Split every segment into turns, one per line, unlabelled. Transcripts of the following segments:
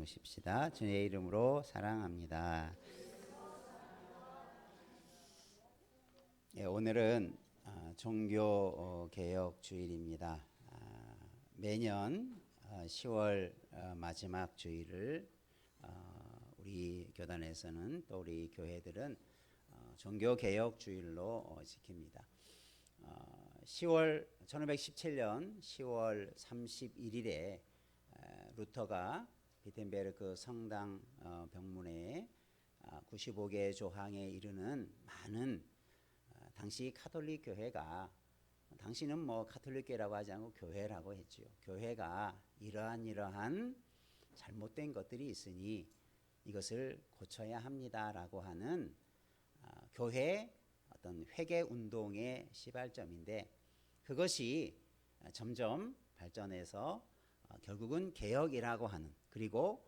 보십시다. 주의 이름으로 사랑합니다. 예, 오늘은 종교 개혁 주일입니다. 매년 10월 마지막 주일을 우리 교단에서는 또 우리 교회들은 종교 개혁 주일로 지킵니다. 1517년 10월 31일에 루터가 비텐베르크 성당 병문에 95개 조항에 이르는 많은 당시 카톨릭 교회가, 당시는 카톨릭 교회라고 하지 않고 교회라고 했지요. 교회가 이러한 잘못된 것들이 있으니 이것을 고쳐야 합니다라고 하는 교회 어떤 회개 운동의 시발점인데, 그것이 점점 발전해서 결국은 개혁이라고 하는, 그리고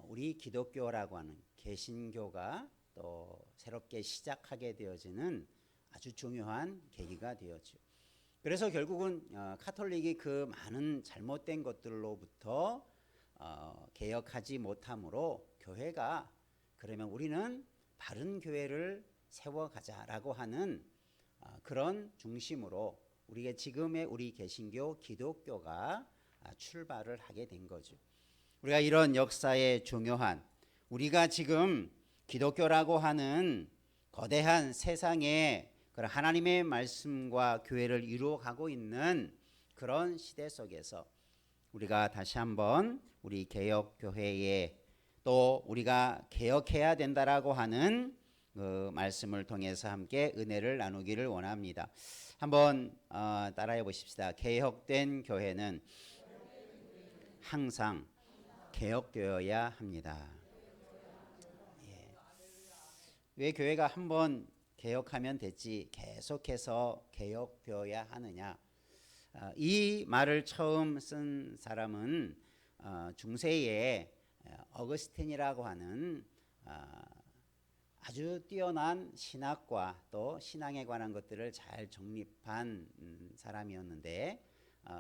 우리 기독교라고 하는 개신교가 또 새롭게 시작하게 되어지는 아주 중요한 계기가 되었죠. 그래서 결국은 카톨릭이 그 많은 잘못된 것들로부터 개혁하지 못함으로 교회가, 그러면 우리는 바른 교회를 세워가자라고 하는 그런 중심으로 우리가 지금의 우리 개신교 기독교가 출발을 하게 된 거죠. 우리가 이런 역사의 중요한, 우리가 지금 기독교라고 하는 거대한 세상에 그런 하나님의 말씀과 교회를 이루어가고 있는 그런 시대 속에서 우리가 다시 한번 우리 개혁교회에 또 우리가 개혁해야 된다라고 하는 그 말씀을 통해서 함께 은혜를 나누기를 원합니다. 한번 따라해 보십시다. 개혁된 교회는 항상 개혁되어야 합니다. 예. 왜 교회가 한번 개혁하면 됐지 계속해서 개혁되어야 하느냐? 이 말을 처음 쓴 사람은 중세의 어거스틴이라고 하는 아주 뛰어난 신학과 또 신앙에 관한 것들을 잘 정립한 사람이었는데,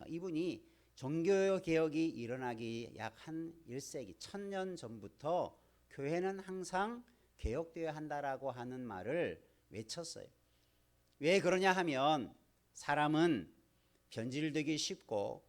이분이 종교개혁이 일어나기 약 한 1세기 1000년 전부터 교회는 항상 개혁되어야 한다라고 하는 말을 외쳤어요. 왜 그러냐 하면 사람은 변질되기 쉽고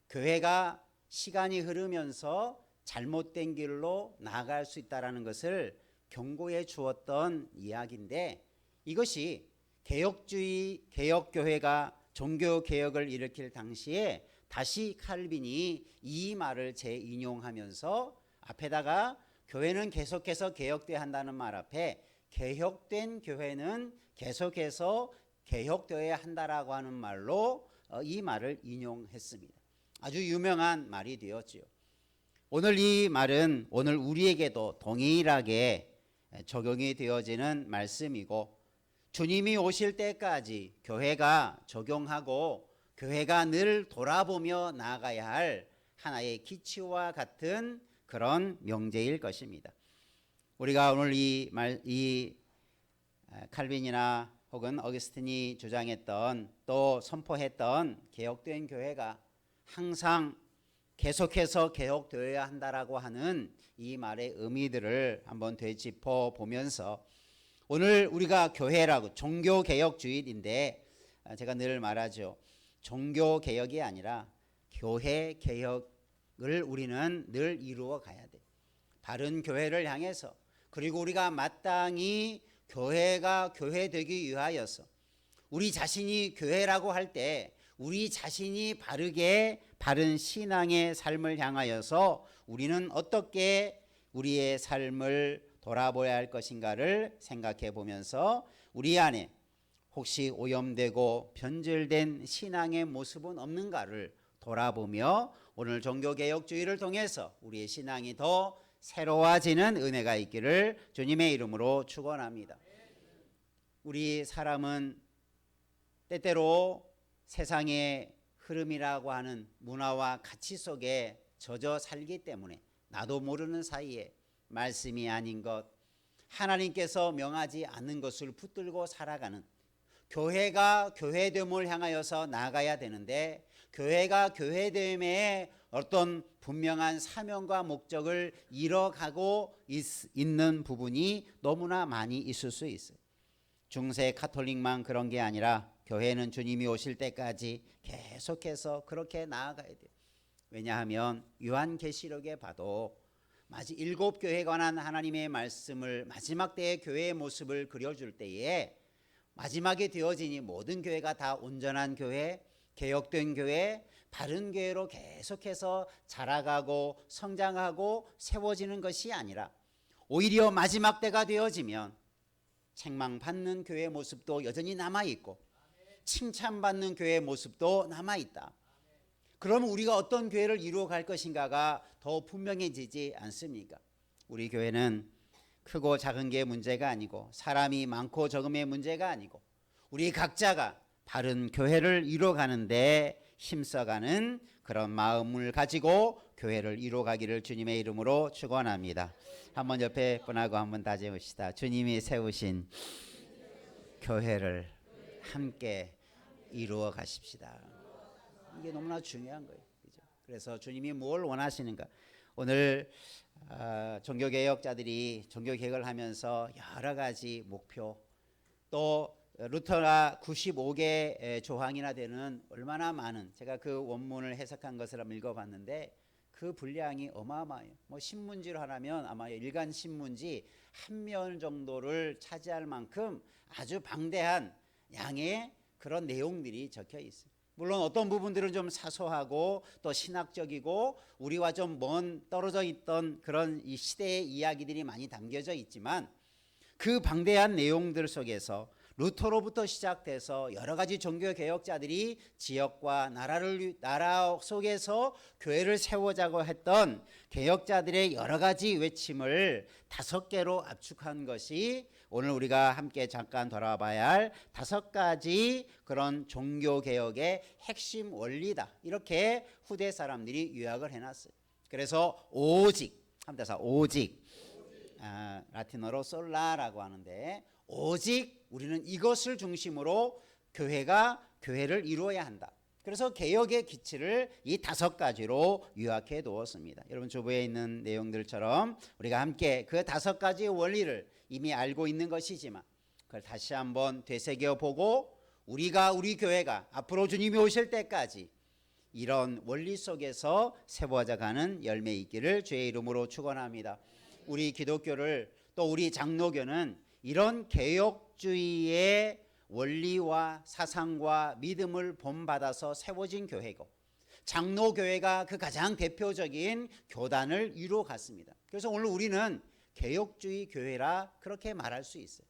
교회가 시간이 흐르면서 잘못된 길로 나아갈 수 있다는 것을 경고해 주었던 이야기인데, 이것이 개혁주의 개혁교회가 종교개혁을 일으킬 당시에 다시 칼빈이 이 말을 재인용하면서 앞에다가 교회는 계속해서 개혁되어야 한다는 말 앞에 개혁된 교회는 계속해서 개혁되어야 한다라고 하는 말로 이 말을 인용했습니다. 아주 유명한 말이 되었지요. 오늘 이 말은 오늘 우리에게도 동일하게 적용이 되어지는 말씀이고, 주님이 오실 때까지 교회가 적용하고 교회가 늘 돌아보며 나아가야 할 하나의 기치와 같은 그런 명제일 것입니다. 우리가 오늘 이 칼빈이나 혹은 어거스틴이 주장했던 또 선포했던 개혁된 교회가 항상 계속해서 개혁되어야 한다라고 하는 이 말의 의미들을 한번 되짚어 보면서, 오늘 우리가 교회라고 종교개혁주의인데 제가 늘 말하죠. 종교개혁이 아니라 교회개혁을 우리는 늘 이루어 가야 돼. 바른 교회를 향해서, 그리고 우리가 마땅히 교회가 교회되기 위하여서 우리 자신이 교회라고 할 때 우리 자신이 바른 신앙의 삶을 향하여서 우리는 어떻게 우리의 삶을 돌아보아야 할 것인가를 생각해 보면서 우리 안에 혹시 오염되고 변질된 신앙의 모습은 없는가를 돌아보며 오늘 종교개혁주의를 통해서 우리의 신앙이 더 새로워지는 은혜가 있기를 주님의 이름으로 축원합니다. 우리 사람은 때때로 세상의 흐름이라고 하는 문화와 가치 속에 젖어 살기 때문에 나도 모르는 사이에 말씀이 아닌 것, 하나님께서 명하지 않는 것을 붙들고 살아가는, 교회가 교회됨을 향하여서 나아가야 되는데 교회가 교회됨에 어떤 분명한 사명과 목적을 잃어가고 있는 부분이 너무나 많이 있을 수 있어요. 중세 카톨릭만 그런 게 아니라 교회는 주님이 오실 때까지 계속해서 그렇게 나아가야 돼요. 왜냐하면 요한계시록에 봐도 일곱 교회에 관한 하나님의 말씀을 마지막 때의 교회의 모습을 그려줄 때에 마지막에 되어지니 모든 교회가 다 온전한 교회, 개혁된 교회, 바른 교회로 계속해서 자라가고 성장하고 세워지는 것이 아니라 오히려 마지막 때가 되어지면 책망받는 교회의 모습도 여전히 남아있고 칭찬받는 교회의 모습도 남아있다. 그러면 우리가 어떤 교회를 이루어갈 것인가가 더 분명해지지 않습니까? 우리 교회는 크고 작은 게 문제가 아니고 사람이 많고 적음의 문제가 아니고 우리 각자가 바른 교회를 이루어가는데 힘써가는 그런 마음을 가지고 교회를 이루어가기를 주님의 이름으로 축원합니다. 한번 옆에 분하고 한번 다짐합시다. 주님이 세우신 교회를 함께 이루어 가십시다. 이게 너무나 중요한 거예요. 그죠? 그래서 주님이 뭘 원하시는가? 오늘 종교개혁자들이 종교개혁을 하면서 여러 가지 목표, 또 루터가 95개 조항이나 되는 얼마나 많은, 제가 그 원문을 해석한 것을 한번 읽어봤는데 그 분량이 어마어마해요. 뭐 신문지로 하라면 아마 일간 신문지 한 면 정도를 차지할 만큼 아주 방대한 양의 그런 내용들이 적혀 있어요. 물론 어떤 부분들은 좀 사소하고 또 신학적이고 우리와 좀 먼 떨어져 있던 그런 이 시대의 이야기들이 많이 담겨져 있지만 그 방대한 내용들 속에서 루터로부터 시작돼서 여러 가지 종교 개혁자들이 지역과 나라 속에서 교회를 세우자고 했던 개혁자들의 여러 가지 외침을 5개로 압축한 것이 오늘 우리가 함께 잠깐 돌아봐야 할 5가지 그런 종교 개혁의 핵심 원리다. 이렇게 후대 사람들이 요약을 해놨어요. 그래서 오직, 한대사 오직, 라틴어로 솔라라고 하는데 오직 우리는 이것을 중심으로 교회를 이루어야 한다. 그래서 개혁의 기치를 이 5가지로 요약해 두었습니다. 여러분 주부에 있는 내용들처럼 우리가 함께 그 5가지의 원리를 이미 알고 있는 것이지만 그걸 다시 한번 되새겨 보고 우리 교회가 앞으로 주님이 오실 때까지 이런 원리 속에서 세워져 가는 열매 있기를 주의 이름으로 축원합니다. 우리 기독교를 또 우리 장로교는 이런 개혁주의의 원리와 사상과 믿음을 본받아서 세워진 교회고 장로교회가 그 가장 대표적인 교단을 이루어갔습니다. 그래서 오늘 우리는 개혁주의 교회라 그렇게 말할 수 있어요.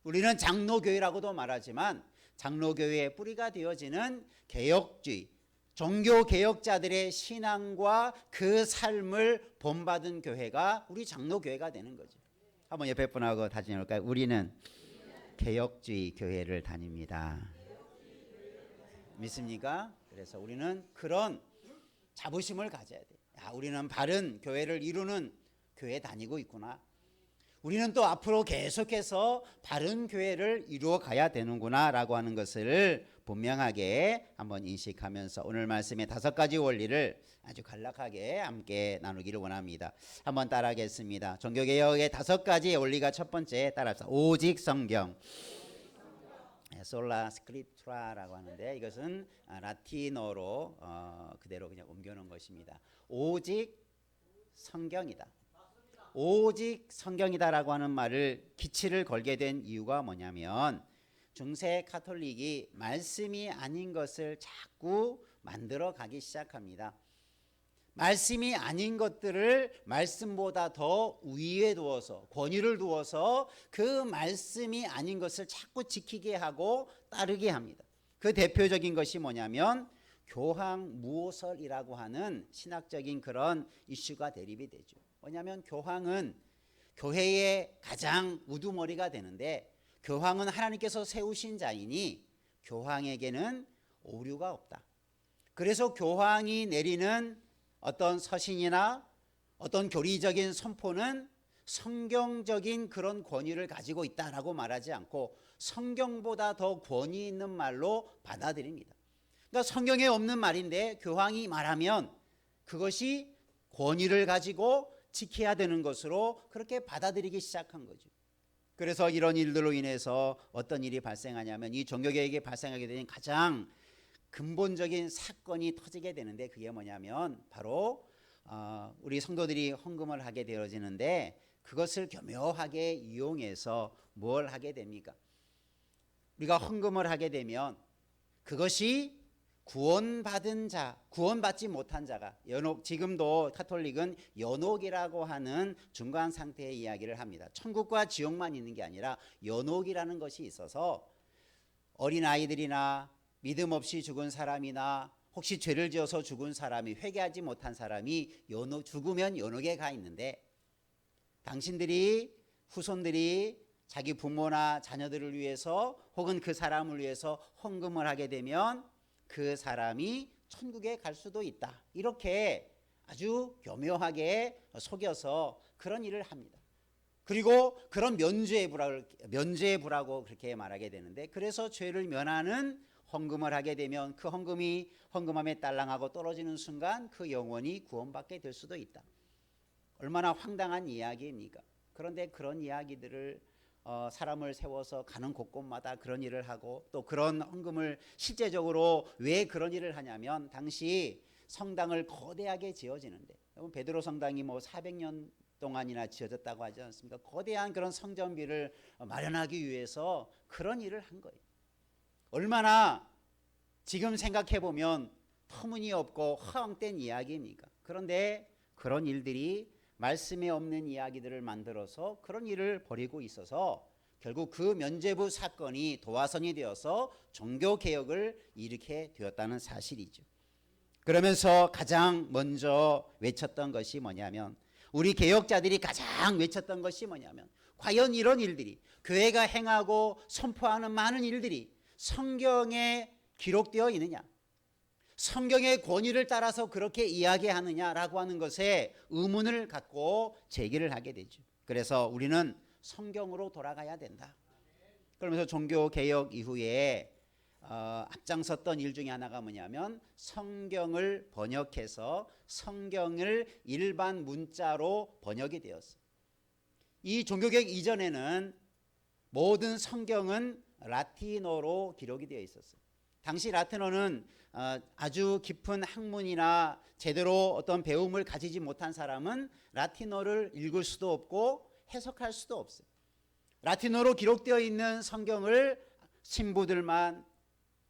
우리는 장로교회라고도 말하지만 장로교회의 뿌리가 되어지는 개혁주의, 종교개혁자들의 신앙과 그 삶을 본받은 교회가 우리 장로교회가 되는 거죠. 한번 옆에 분하고 다짐해볼까요? 우리는 개혁주의 교회를 다닙니다. 믿습니까? 그래서 우리는 그런 자부심을 가져야 돼. 우리는 바른 교회를 이루는 교회 다니고 있구나. 우리는 또 앞으로 계속해서 바른 교회를 이루어 가야 되는구나 라고 하는 것을 분명하게 한번 인식하면서 오늘 말씀의 5가지 원리를 아주 간략하게 함께 나누기를 원합니다. 한번 따라하겠습니다. 종교개혁의 5가지 원리가 첫 번째 따라합시다. 오직 성경, 솔라 스크립투라라고 하는데 이것은 라틴어로 그대로 그냥 옮겨놓은 것입니다. 오직 성경이다. 오직 성경이다라고 하는 말을 기치를 걸게 된 이유가 뭐냐면 중세 카톨릭이 말씀이 아닌 것을 자꾸 만들어 가기 시작합니다. 말씀이 아닌 것들을 말씀보다 더 위에 두어서 권위를 두어서 그 말씀이 아닌 것을 자꾸 지키게 하고 따르게 합니다. 그 대표적인 것이 뭐냐면 교황무호설이라고 하는 신학적인 그런 이슈가 대립이 되죠. 뭐냐면 교황은 교회의 가장 우두머리가 되는데 교황은 하나님께서 세우신 자이니 교황에게는 오류가 없다. 그래서 교황이 내리는 어떤 서신이나 어떤 교리적인 선포는 성경적인 그런 권위를 가지고 있다라고 말하지 않고 성경보다 더 권위 있는 말로 받아들입니다. 그러니까 성경에 없는 말인데 교황이 말하면 그것이 권위를 가지고 지켜야 되는 것으로 그렇게 받아들이기 시작한 거죠. 그래서 이런 일들로 인해서 어떤 일이 발생하냐면 이 종교개혁이 발생하게 된 가장 근본적인 사건이 터지게 되는데 그게 뭐냐면 바로 우리 성도들이 헌금을 하게 되어지는데 그것을 교묘하게 이용해서 뭘 하게 됩니까? 우리가 헌금을 하게 되면 그것이 구원받은 자, 구원받지 못한 자가 지금도 카톨릭은 연옥이라고 하는 중간 상태의 이야기를 합니다. 천국과 지옥만 있는 게 아니라 연옥이라는 것이 있어서 어린아이들이나 믿음 없이 죽은 사람이나 혹시 죄를 지어서 죽은 사람이 회개하지 못한 사람이 죽으면 연옥에 가 있는데 당신들이 후손들이 자기 부모나 자녀들을 위해서 혹은 그 사람을 위해서 헌금을 하게 되면 그 사람이 천국에 갈 수도 있다. 이렇게 아주 교묘하게 속여서 그런 일을 합니다. 그리고 그런 면죄부라고 그렇게 말하게 되는데 그래서 죄를 면하는 헌금을 하게 되면 그 헌금이 헌금함에 딸랑하고 떨어지는 순간 그 영혼이 구원받게 될 수도 있다. 얼마나 황당한 이야기입니까? 그런데 그런 이야기들을 사람을 세워서 가는 곳곳마다 그런 일을 하고 또 그런 헌금을 실제적으로 왜 그런 일을 하냐면 당시 성당을 거대하게 지어지는데 베드로 성당이 400년 동안이나 지어졌다고 하지 않습니까? 거대한 그런 성전비를 마련하기 위해서 그런 일을 한 거예요. 얼마나 지금 생각해 보면 터무니없고 허황된 이야기입니까? 그런데 그런 일들이 말씀에 없는 이야기들을 만들어서 그런 일을 벌이고 있어서 결국 그 면죄부 사건이 도화선이 되어서 종교개혁을 일으키게 되었다는 사실이죠. 그러면서 가장 먼저 외쳤던 것이 뭐냐면 우리 개혁자들이 가장 외쳤던 것이 뭐냐면 과연 이런 일들이 교회가 행하고 선포하는 많은 일들이 성경에 기록되어 있느냐, 성경의 권위를 따라서 그렇게 이야기하느냐라고 하는 것에 의문을 갖고 제기를 하게 되죠. 그래서 우리는 성경으로 돌아가야 된다. 그러면서 종교개혁 이후에 앞장섰던 일 중에 하나가 뭐냐면 성경을 번역해서 성경을 일반 문자로 번역이 되었어요. 이 종교개혁 이전에는 모든 성경은 라틴어로 기록이 되어 있었어요. 당시 라틴어는 아주 깊은 학문이나 제대로 어떤 배움을 가지지 못한 사람은 라틴어를 읽을 수도 없고 해석할 수도 없어요. 라틴어로 기록되어 있는 성경을 신부들만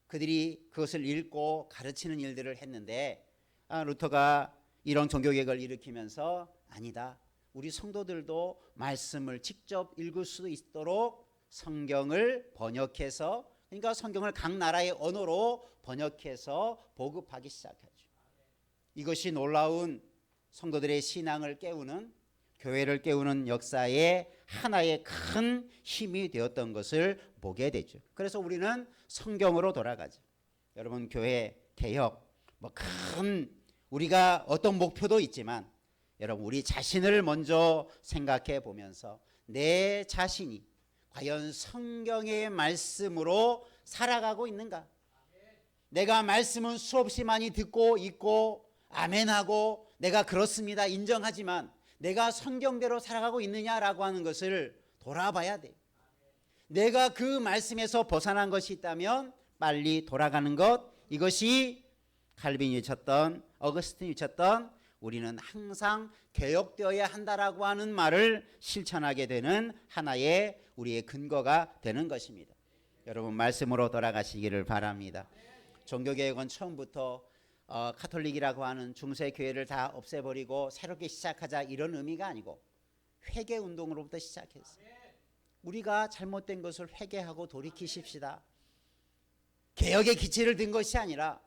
그들이 그것을 읽고 가르치는 일들을 했는데 루터가 이런 종교개혁을 일으키면서 아니다. 우리 성도들도 말씀을 직접 읽을 수 있도록 성경을 번역해서 그러니까 성경을 각 나라의 언어로 번역해서 보급하기 시작하죠. 이것이 놀라운 성도들의 신앙을 깨우는 교회를 깨우는 역사의 하나의 큰 힘이 되었던 것을 보게 되죠. 그래서 우리는 성경으로 돌아가죠. 여러분 교회 개혁 큰 우리가 어떤 목표도 있지만 여러분 우리 자신을 먼저 생각해 보면서 내 자신이 과연 성경의 말씀으로 살아가고 있는가? 내가 말씀은 수없이 많이 듣고 있고 아멘하고 내가 그렇습니다 인정하지만 내가 성경대로 살아가고 있느냐라고 하는 것을 돌아봐야 돼요. 내가 그 말씀에서 벗어난 것이 있다면 빨리 돌아가는 것, 이것이 칼빈이 외쳤던 어거스틴이 외쳤던 우리는 항상 개혁되어야 한다라고 하는 말을 실천하게 되는 하나의 우리의 근거가 되는 것입니다. 여러분 말씀으로 돌아가시기를 바랍니다. 종교개혁은 처음부터 카톨릭이라고 하는 중세교회를 다 없애버리고 새롭게 시작하자 이런 의미가 아니고 회개운동으로부터 시작했어요. 우리가 잘못된 것을 회개하고 돌이키십시다. 개혁의 기치를 든 것이 아니라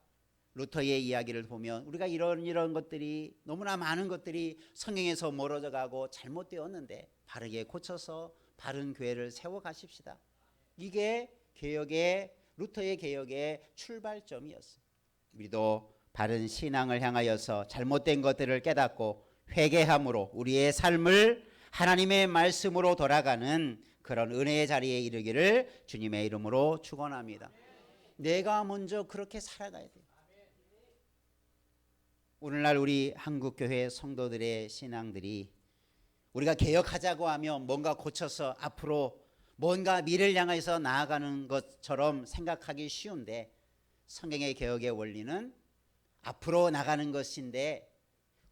루터의 이야기를 보면 우리가 이런 것들이 너무나 많은 것들이 성경에서 멀어져 가고 잘못되었는데 바르게 고쳐서 바른 교회를 세워가십시다. 이게 개혁의 루터의 개혁의 출발점이었어요. 우리도 바른 신앙을 향하여서 잘못된 것들을 깨닫고 회개함으로 우리의 삶을 하나님의 말씀으로 돌아가는 그런 은혜의 자리에 이르기를 주님의 이름으로 축원합니다. 내가 먼저 그렇게 살아가야 돼요. 오늘날 우리 한국교회 성도들의 신앙들이 우리가 개혁하자고 하면 뭔가 고쳐서 앞으로 뭔가 미래를 향해서 나아가는 것처럼 생각하기 쉬운데, 성경의 개혁의 원리는 앞으로 나가는 것인데,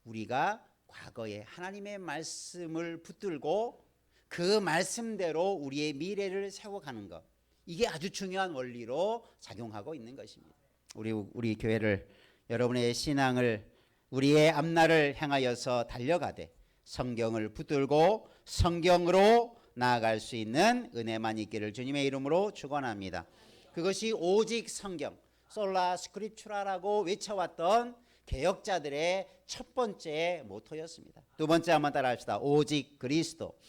우리가 과거에 하나님의 말씀을 붙들고 그 말씀대로 우리의 미래를 세워가는 것, 이게 아주 중요한 원리로 작용하고 있는 것입니다. 우리 교회를, 여러분의 신앙을, 우리의 앞날을 향하여서 달려가되 성경을 붙들고 성경으로 나아갈 수 있는 은혜만 있기를 주님의 이름으로 축원합니다. 그것이 오직 성경, 솔라 스크립추라라고 외쳐왔던 개혁자들의 첫 번째 모토였습니다. 두 번째 한번 따라합시다. 오직 그리스도,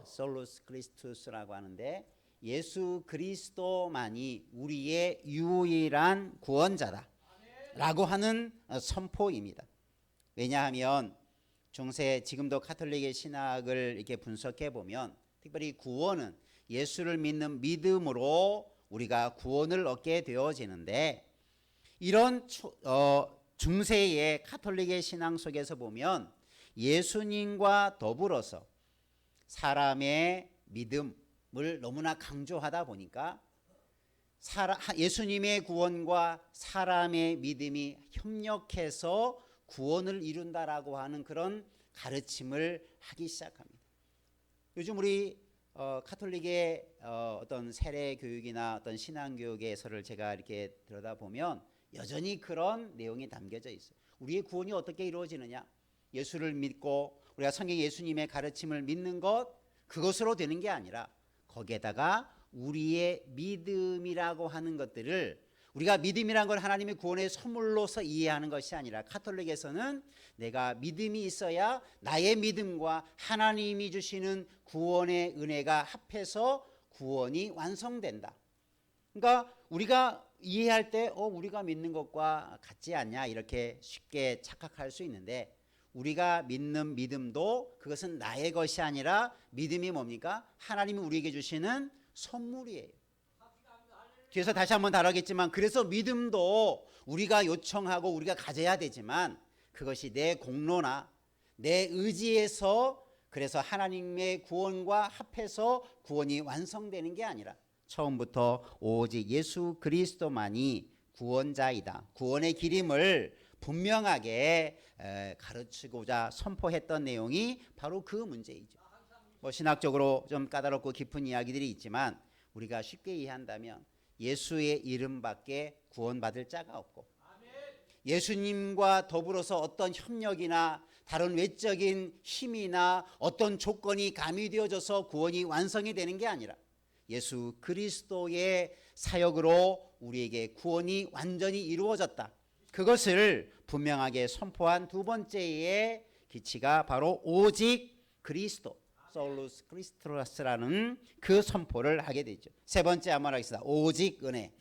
솔루스 크리스투스라고 하는데, 예수 그리스도만이 우리의 유일한 구원자다 라고 하는 선포입니다. 왜냐하면 중세, 지금도 카톨릭의 신학을 이렇게 분석해 보면 특별히 구원은 예수를 믿는 믿음으로 우리가 구원을 얻게 되어지는데, 이런 중세의 카톨릭의 신앙 속에서 보면 예수님과 더불어서 사람의 믿음을 너무나 강조하다 보니까 예수님의 구원과 사람의 믿음이 협력해서 구원을 이룬다라고 하는 그런 가르침을 하기 시작합니다. 요즘 우리 카톨릭의 어떤 세례 교육이나 어떤 신앙 교육에서를 제가 이렇게 들여다보면 여전히 그런 내용이 담겨져 있어요. 우리의 구원이 어떻게 이루어지느냐? 예수를 믿고 우리가 성경 예수님의 가르침을 믿는 것, 그것으로 되는 게 아니라 거기에다가 우리의 믿음이라고 하는 것들을, 우리가 믿음이란 걸 하나님의 구원의 선물로서 이해하는 것이 아니라, 카톨릭에서는 내가 믿음이 있어야 나의 믿음과 하나님이 주시는 구원의 은혜가 합해서 구원이 완성된다. 그러니까 우리가 이해할 때 우리가 믿는 것과 같지 않냐 이렇게 쉽게 착각할 수 있는데, 우리가 믿는 믿음도 그것은 나의 것이 아니라 믿음이 뭡니까? 하나님이 우리에게 주시는 선물이에요. 뒤에서 다시 한번 다루겠지만, 그래서 믿음도 우리가 요청하고 우리가 가져야 되지만 그것이 내 공로나 내 의지에서, 그래서 하나님의 구원과 합해서 구원이 완성되는 게 아니라 처음부터 오직 예수 그리스도만이 구원자이다, 구원의 길임을 분명하게 가르치고자 선포했던 내용이 바로 그 문제이죠. 신학적으로 좀 까다롭고 깊은 이야기들이 있지만 우리가 쉽게 이해한다면 예수의 이름밖에 구원받을 자가 없고, 예수님과 더불어서 어떤 협력이나 다른 외적인 힘이나 어떤 조건이 가미되어져서 구원이 완성이 되는 게 아니라 예수 그리스도의 사역으로 우리에게 구원이 완전히 이루어졌다, 그것을 분명하게 선포한 두 번째의 기치가 바로 오직 그리스도, 솔루스 크리스토스라는 그 선포를 하게 되죠. 세 번째 한번 하겠습니다. 오직 은혜.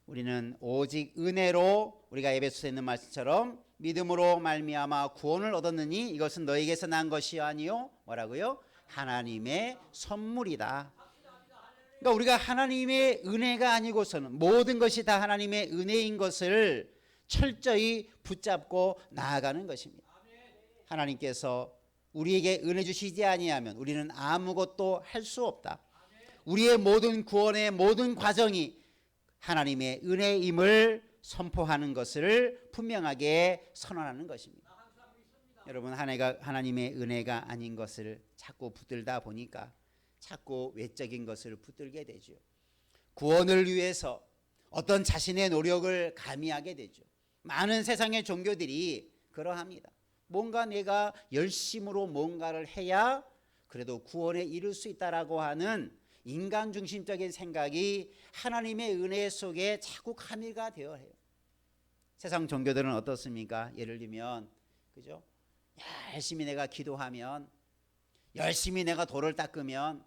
우리는 오직 은혜로, 우리가 에베소서에 있는 말씀처럼 믿음으로 말미암아 구원을 얻었느니 이것은 너에게서 난 것이 아니요, 뭐라고요? 하나님의 선물이다. 그러니까 우리가 하나님의 은혜가 아니고서는, 모든 것이 다 하나님의 은혜인 것을 철저히 붙잡고 나아가는 것입니다. 하나님께서 우리에게 은혜 주시지 아니하면 우리는 아무것도 할 수 없다. 우리의 모든 구원의 모든 과정이 하나님의 은혜임을 선포하는 것을 분명하게 선언하는 것입니다. 여러분, 하나님의 은혜가 아닌 것을 자꾸 붙들다 보니까 자꾸 외적인 것을 붙들게 되죠. 구원을 위해서 어떤 자신의 노력을 가미하게 되죠. 많은 세상의 종교들이 그러합니다. 뭔가 내가 열심으로 뭔가를 해야 그래도 구원에 이를 수 있다라고 하는 인간 중심적인 생각이 하나님의 은혜 속에 자꾸 가미가 되어 해요. 세상 종교들은 어떻습니까? 예를 들면, 그죠? 열심히 내가 기도하면, 열심히 내가 돌을 닦으면,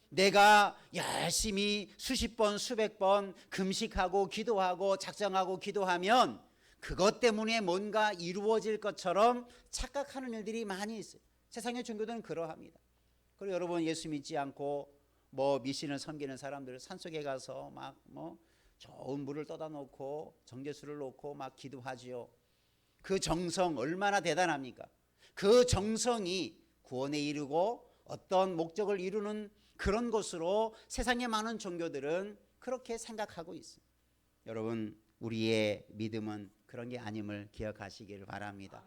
내가 열심히 수십 번 수백 번 금식하고 기도하고 작정하고 기도하면 그것 때문에 뭔가 이루어질 것처럼 착각하는 일들이 많이 있어요. 세상의 종교들은 그러합니다. 그리고 여러분, 예수 믿지 않고 미신을 섬기는 사람들 산속에 가서 막 좋은 물을 떠다 놓고 정제수를 놓고 막 기도하지요. 그 정성 얼마나 대단합니까? 그 정성이 구원에 이르고 어떤 목적을 이루는 그런 것으로 세상의 많은 종교들은 그렇게 생각하고 있습니다. 여러분, 우리의 믿음은 그런 게 아님을 기억하시기를 바랍니다.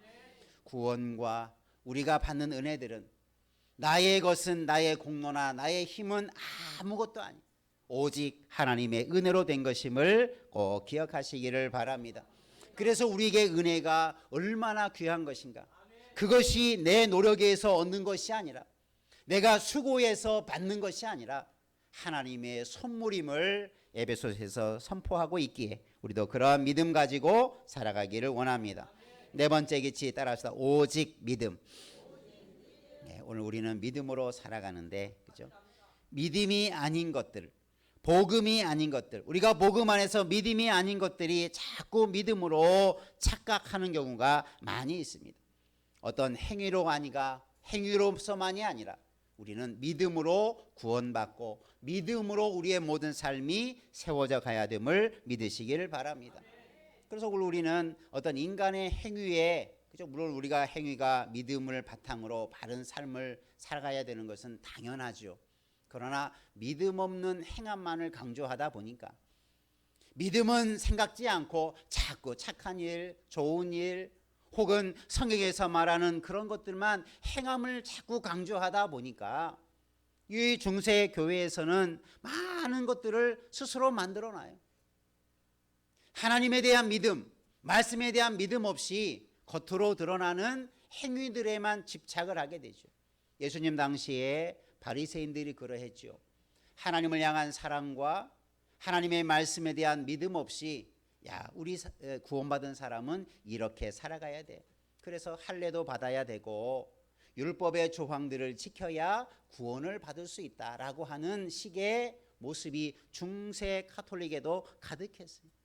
구원과 우리가 받는 은혜들은 나의 것은 나의 공로나 나의 힘은 아무것도 아니, 오직 하나님의 은혜로 된 것임을 꼭 기억하시기를 바랍니다. 그래서 우리에게 은혜가 얼마나 귀한 것인가. 그것이 내 노력에서 얻는 것이 아니라, 내가 수고해서 받는 것이 아니라 하나님의 선물임을 에베소서에서 선포하고 있기에 우리도 그러한 믿음 가지고 살아가기를 원합니다. 네 번째 기치 따라합시다. 오직 믿음. 네, 오늘 우리는 믿음으로 살아가는데, 그죠? 믿음이 아닌 것들, 복음이 아닌 것들, 우리가 복음 안에서 믿음이 아닌 것들이 자꾸 믿음으로 착각하는 경우가 많이 있습니다. 어떤 행위로 아니가 행위로서만이 아니라 우리는 믿음으로 구원받고 믿음으로 우리의 모든 삶이 세워져 가야 됨을 믿으시기를 바랍니다. 그래서 우리는 어떤 인간의 행위에, 그죠? 물론 우리가 행위가 믿음을 바탕으로 바른 삶을 살아가야 되는 것은 당연하죠. 그러나 믿음 없는 행함만을 강조하다 보니까 믿음은 생각지 않고 자꾸 착한 일, 좋은 일, 혹은 성경에서 말하는 그런 것들만 행함을 자꾸 강조하다 보니까 이 중세 교회에서는 많은 것들을 스스로 만들어놔요. 하나님에 대한 믿음, 말씀에 대한 믿음 없이 겉으로 드러나는 행위들에만 집착을 하게 되죠. 예수님 당시에 바리새인들이 그러했죠. 하나님을 향한 사랑과 하나님의 말씀에 대한 믿음 없이, 야, 우리 구원받은 사람은 이렇게 살아가야 돼. 그래서 할례도 받아야 되고 율법의 조항들을 지켜야 구원을 받을 수 있다라고 하는 식의 모습이 중세 카톨릭에도 가득했습니다.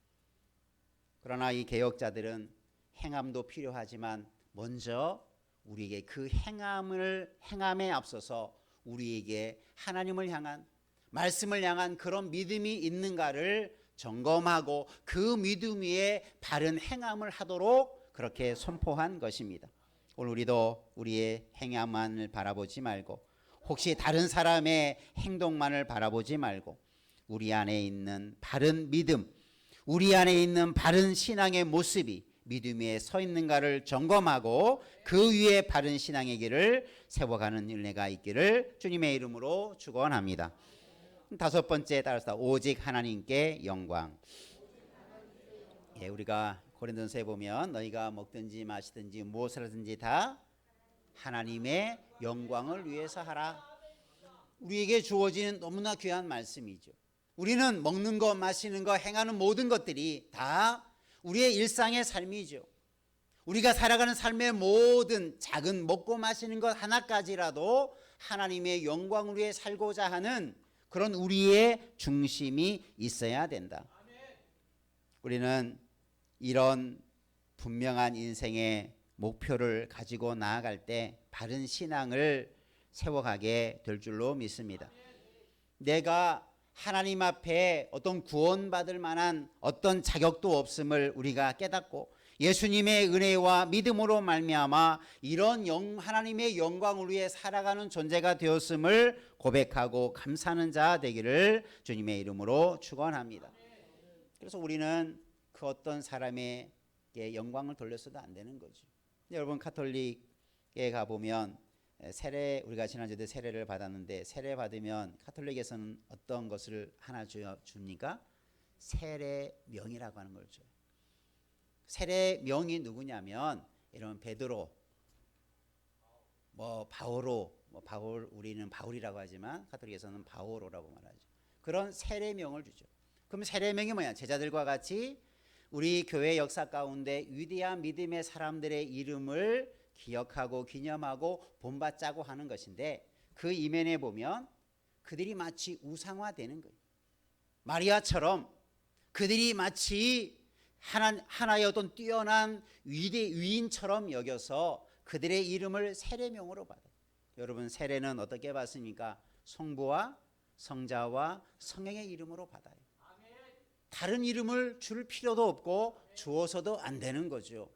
그러나 이 개혁자들은 행함도 필요하지만 먼저 우리에게 그 행함에 앞서서 우리에게 하나님을 향한, 말씀을 향한 그런 믿음이 있는가를 점검하고 그 믿음 위에 바른 행함을 하도록 그렇게 선포한 것입니다. 오늘 우리도 우리의 행함만을 바라보지 말고, 혹시 다른 사람의 행동만을 바라보지 말고, 우리 안에 있는 바른 믿음, 우리 안에 있는 바른 신앙의 모습이 믿음 위에 서 있는가를 점검하고 그 위에 바른 신앙의 길을 세워가는 은혜가 있기를 주님의 이름으로 축원합니다. 다섯 번째 따라서 오직 하나님께 영광. 예, 우리가 고린도서에 보면 너희가 먹든지 마시든지 무엇을 하든지 다 하나님의 영광을 위해서 하라. 우리에게 주어지는 너무나 귀한 말씀이죠. 우리는 먹는 것, 마시는 것, 행하는 모든 것들이 다 우리의 일상의 삶이죠. 우리가 살아가는 삶의 모든 작은 먹고 마시는 것 하나까지라도 하나님의 영광을 위해 살고자 하는 그런 우리의 중심이 있어야 된다. 우리는 이런 분명한 인생의 목표를 가지고 나아갈 때 바른 신앙을 세워가게 될 줄로 믿습니다. 내가 하나님 앞에 어떤 구원받을 만한 어떤 자격도 없음을 우리가 깨닫고 예수님의 은혜와 믿음으로 말미암아 이런 하나님의 영광을 위해 살아가는 존재가 되었음을 고백하고 감사하는 자 되기를 주님의 이름으로 축원합니다. 그래서 우리는 그 어떤 사람에게 영광을 돌려서도 안 되는 거죠. 여러분, 카톨릭에 가보면 세례, 우리가 지난주에 세례를 받았는데 세례 받으면 카톨릭에서는 어떤 것을 하나 줍니까? 세례명이라고 하는 걸 줘요. 세례명이 누구냐면 이런 베드로, 바오로, 바울, 우리는 바울이라고 하지만 카톨릭에서는 바오로라고 말하죠. 그런 세례명을 주죠. 그럼 세례명이 뭐냐? 제자들과 같이 우리 교회 역사 가운데 위대한 믿음의 사람들의 이름을 기억하고 기념하고 본받자고 하는 것인데, 그 이면에 보면 그들이 마치 우상화되는 거예요. 마리아처럼 그들이 마치 하나의 어떤 뛰어난 위인처럼 여겨서 그들의 이름을 세례명으로 받아요. 여러분, 세례는 어떻게 받습니까? 성부와 성자와 성령의 이름으로 받아요. 다른 이름을 줄 필요도 없고 주어서도 안 되는 거죠.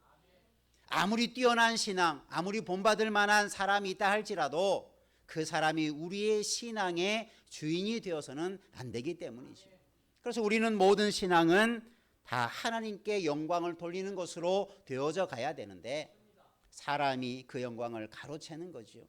아무리 뛰어난 신앙, 아무리 본받을 만한 사람이 있다 할지라도 그 사람이 우리의 신앙의 주인이 되어서는 안 되기 때문이죠. 그래서 우리는 모든 신앙은 다 하나님께 영광을 돌리는 것으로 되어져 가야 되는데 사람이 그 영광을 가로채는 거죠.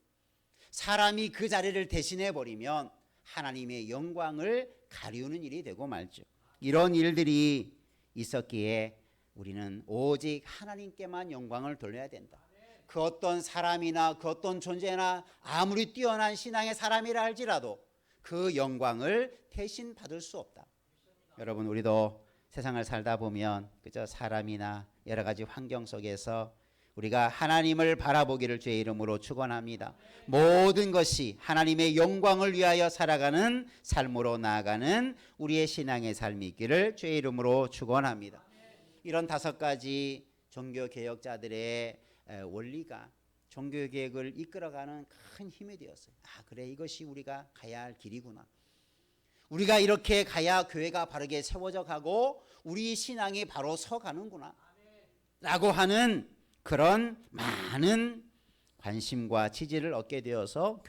사람이 그 자리를 대신해 버리면 하나님의 영광을 가리우는 일이 되고 말죠. 이런 일들이 있었기에 우리는 오직 하나님께만 영광을 돌려야 된다. 그 어떤 사람이나 그 어떤 존재나 아무리 뛰어난 신앙의 사람이라 할지라도 그 영광을 대신 받을 수 없다. 여러분, 우리도 세상을 살다 보면 그저 사람이나 여러 가지 환경 속에서 우리가 하나님을 바라보기를 주의 이름으로 축원합니다. 모든 것이 하나님의 영광을 위하여 살아가는 삶으로 나아가는 우리의 신앙의 삶이 있기를 주의 이름으로 축원합니다. 이런 5가지 종교개혁자들의 원리가 종교개혁을 이끌어가는 큰 힘이 되었어요. 그래, 이것이 우리가 가야 할 길이구나. 우리가 이렇게 가야 교회가 바르게 세워져 가고 우리 신앙이 바로 서가는구나 라고 하는 그런 많은 관심과 지지를 얻게 되어서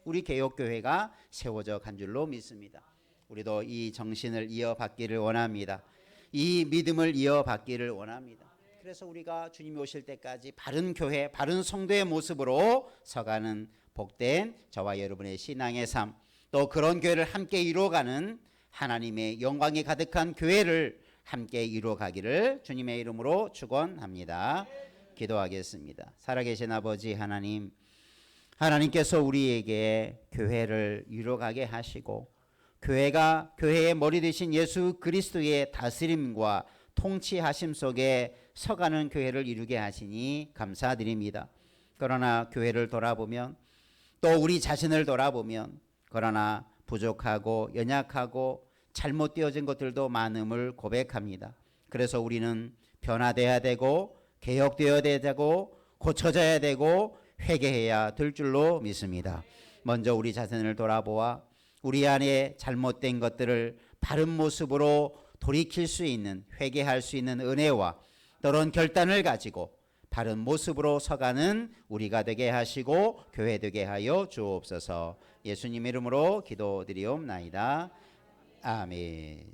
우리 개혁교회가 세워져 간 줄로 믿습니다. 우리도 이 정신을 이어받기를 원합니다. 이 믿음을 이어받기를 원합니다. 그래서 우리가 주님이 오실 때까지 바른 교회, 바른 성도의 모습으로 서가는 복된 저와 여러분의 신앙의 삶, 또 그런 교회를 함께 이루어가는 하나님의 영광이 가득한 교회를 함께 이루어가기를 주님의 이름으로 축원합니다. 기도하겠습니다. 살아계신 아버지 하나님, 하나님께서 우리에게 교회를 이루어가게 하시고 교회가 교회의 머리 되신 예수 그리스도의 다스림과 통치하심 속에 서가는 교회를 이루게 하시니 감사드립니다. 그러나 교회를 돌아보면 또 우리 자신을 돌아보면 그러나 부족하고 연약하고 잘못되어진 것들도 많음을 고백합니다. 그래서 우리는 변화되어야 되고 개혁되어야 되고 고쳐져야 되고 회개해야 될 줄로 믿습니다. 먼저 우리 자신을 돌아보아 우리 안에 잘못된 것들을 바른 모습으로 돌이킬 수 있는, 회개할 수 있는 은혜와 그런 결단을 가지고 바른 모습으로 서가는 우리가 되게 하시고 교회 되게 하여 주옵소서. 예수님 이름으로 기도드리옵나이다. 아멘.